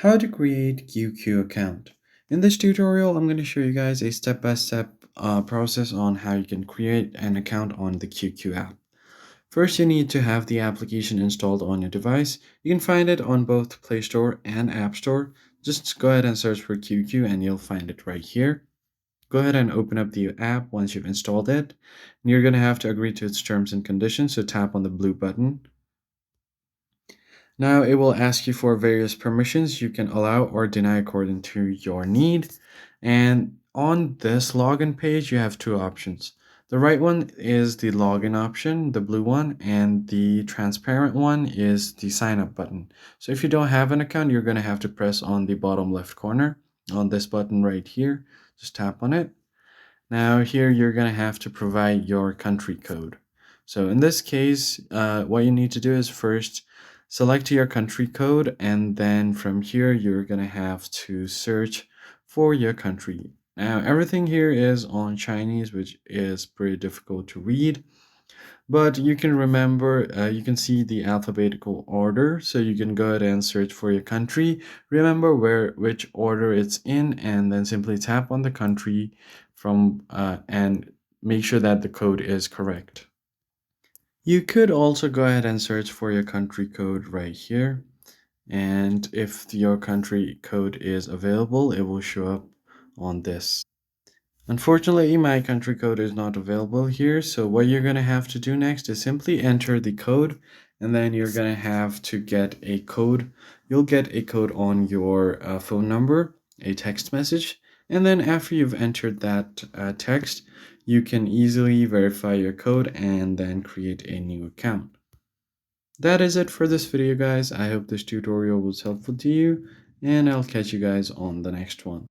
How to create QQ account. In this tutorial, I'm going to show you guys a step-by-step process on how you can create an account on the QQ app. First, you need to have the application installed on your device. You can find it on both Play Store and App Store. Just go ahead and search for QQ and you'll find it right here. Go ahead and open up the app once you've installed it. And you're going to have to agree to its terms and conditions, so tap on the blue button. Now it will ask you for various permissions you can allow or deny according to your need. And on this login page, you have two options. The right one is the login option, the blue one, and the transparent one is the sign up button. So if you don't have an account, you're going to have to press on the bottom left corner on this button right here. Just tap on it. Now here you're going to have to provide your country code. So in this case, what you need to do is first select your country code, and then from here you're going to have to search for your country. Now everything here is on Chinese, which is pretty difficult to read, but you can remember, you can see the alphabetical order, so you can go ahead and search for your country. Remember which order it's in, and then simply tap on the country and make sure that the code is correct. You could also go ahead and search for your country code right here. And if your country code is available, it will show up on this. Unfortunately, my country code is not available here. So what you're going to have to do next is simply enter the code, and then you're going to have to get a code. You'll get a code on your phone number, a text message. And then after you've entered that text, you can easily verify your code and then create a new account. That is it for this video, guys. I hope this tutorial was helpful to you, and I'll catch you guys on the next one.